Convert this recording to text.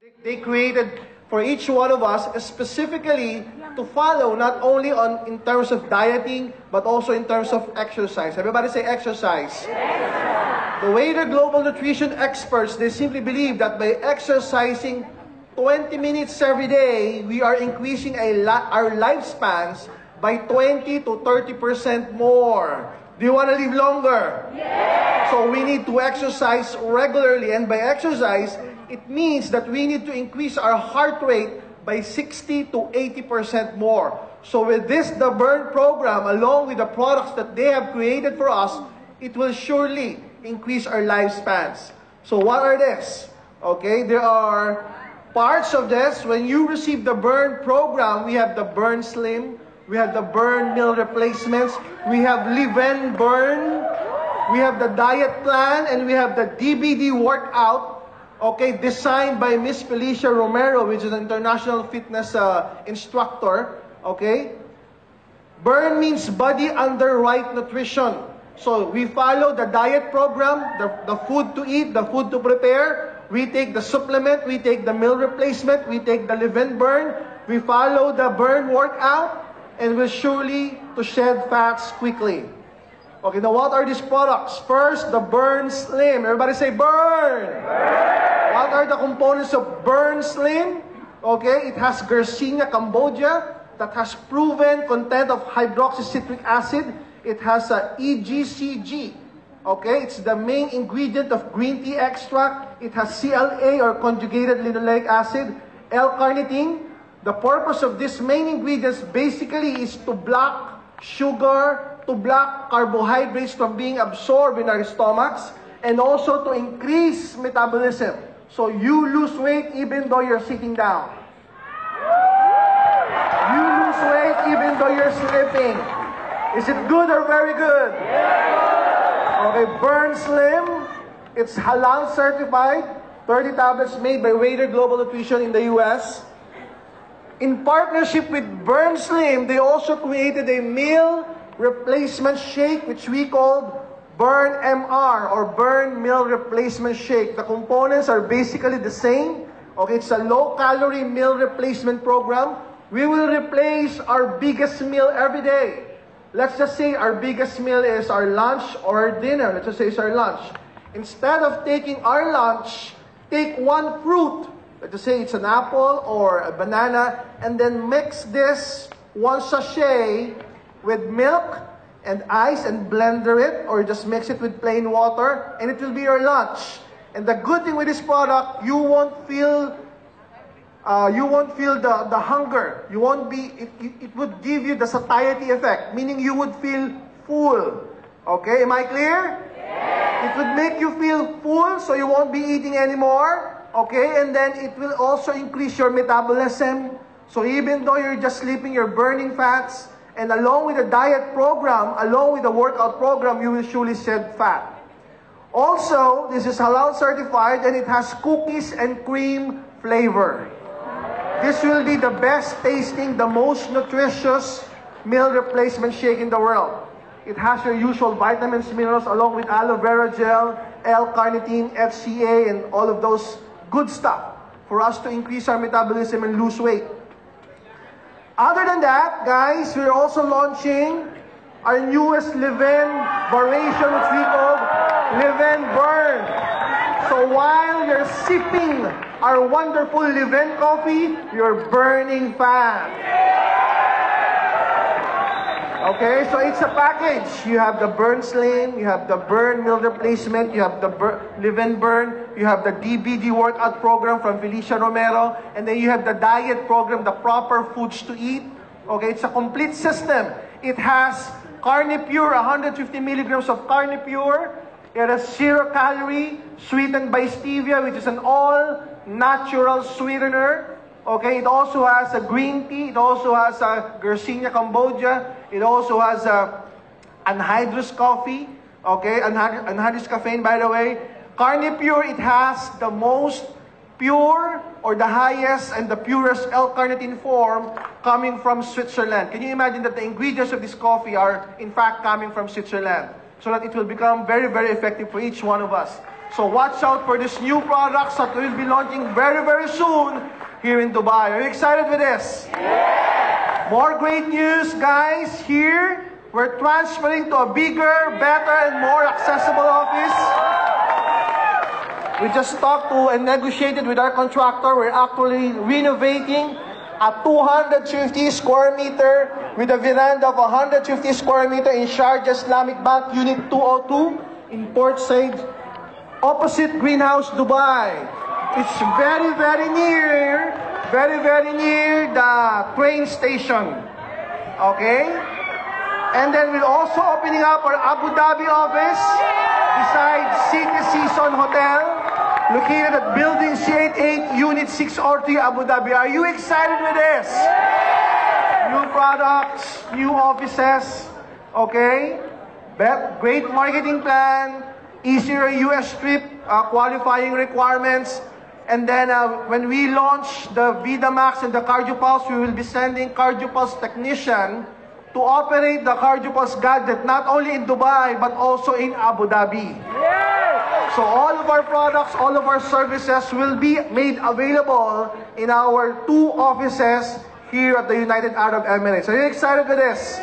They created for each one of us specifically to follow not only in terms of dieting, but also in terms of exercise. Everybody say exercise. The Wader Global Nutrition experts, they simply believe that by exercising 20 minutes every day, we are increasing our lifespans by 20 to 30% more. Do you want to live longer? Yes! So we need to exercise regularly, and by exercise, it means that we need to increase our heart rate by 60 to 80% more. So with this, the Burn program, along with the products that they have created for us, it will surely increase our lifespans. So what are this? Okay, there are parts of this. When you receive the Burn program, we have the Burn Slim, we have the Burn Meal Replacements, we have Live and Burn, we have the Diet Plan, and we have the DBD Workout, okay, designed by Miss Felicia Romero, which is an international fitness instructor, okay? Burn means body under right nutrition. So we follow the diet program, the food to eat, the food to prepare. We take the supplement, we take the meal replacement, we take the Live and Burn. We follow the Burn workout, and we're surely to shed fats quickly. Okay, now what are these products? First, the Burn Slim. Everybody say Burn! Burn! What are the components of Burn Slim? Okay, it has Garcinia cambogia that has proven content of hydroxycitric acid. It has EGCG. Okay, it's the main ingredient of green tea extract. It has CLA or conjugated linoleic acid, L-carnitine. The purpose of these main ingredients basically is to block sugar, to block carbohydrates from being absorbed in our stomachs, and also to increase metabolism. So you lose weight even though you're sitting down. You lose weight even though you're sleeping. Is it good or very good? Okay, Burn Slim. It's halal certified. 30 tablets made by Wader Global Nutrition in the US. In partnership with Burn Slim, they also created a meal replacement shake, which we called Burn MR, or Burn Meal Replacement Shake. The components are basically the same. Okay, it's a low-calorie meal replacement program. We will replace our biggest meal every day. Let's just say our biggest meal is our lunch or dinner. Let's just say it's our lunch. Instead of taking our lunch, take one fruit. Let's just say it's an apple or a banana, and then mix this one sachet with milk and ice and blender it, or just mix it with plain water, and it will be your lunch. And the good thing with this product, you won't feel the hunger. You won't be. It would give you the satiety effect, meaning you would feel full. Okay, am I clear? Yes. It would make you feel full, so you won't be eating anymore. Okay, and then it will also increase your metabolism. So even though you're just sleeping, you're burning fats. And along with the diet program, along with the workout program, you will surely shed fat. Also, this is halal certified, and it has cookies and cream flavor. This will be the best tasting, the most nutritious meal replacement shake in the world. It has your usual vitamins, minerals, along with aloe vera gel, L-carnitine, HCA, and all of those good stuff for us to increase our metabolism and lose weight. Other than that, guys, we're also launching our newest Live-in variation, which we call Live-in Burn. So while you're sipping our wonderful Live-in coffee, you're burning fat. Okay, so it's a package. You have the Burn Slim, you have the Burn Meal Replacement, you have the Live-in Burn, you have the DBD Workout Program from Felicia Romero, and then you have the diet program, the proper foods to eat. Okay, it's a complete system. It has Carnipure, 150 milligrams of Carnipure. It has 0 calorie, sweetened by stevia, which is an all-natural sweetener. Okay, it also has a green tea. It also has a Garcinia cambogia. It also has anhydrous coffee. Okay, anhydrous caffeine, by the way. Carnipure, it has the most pure or the highest and the purest L-carnitine form coming from Switzerland. Can you imagine that the ingredients of this coffee are in fact coming from Switzerland? So that it will become very, very effective for each one of us. So watch out for these new products that we'll be launching very, very soon here in Dubai. Are you excited with this? Yeah! More great news, guys. Here, we're transferring to a bigger, better, and more accessible office. We just talked to and negotiated with our contractor. We're actually renovating a 250 square meter with a veranda of 150 square meter in Sharjah Islamic Bank Unit 202 in Port Said, opposite Greenhouse, Dubai. It's very, very near the train station. Okay? And then we're also opening up our Abu Dhabi office beside City Season Hotel, located at Building C88, Unit 603, Abu Dhabi. Are you excited with this? New products, new offices, okay? Great marketing plan, easier US trip, qualifying requirements. And then when we launch the VidaMax and the CardioPulse, we will be sending CardioPulse technician to operate the CardioPulse gadget not only in Dubai but also in Abu Dhabi. So all of our products, all of our services will be made available in our 2 offices here at the United Arab Emirates. Are you excited with this?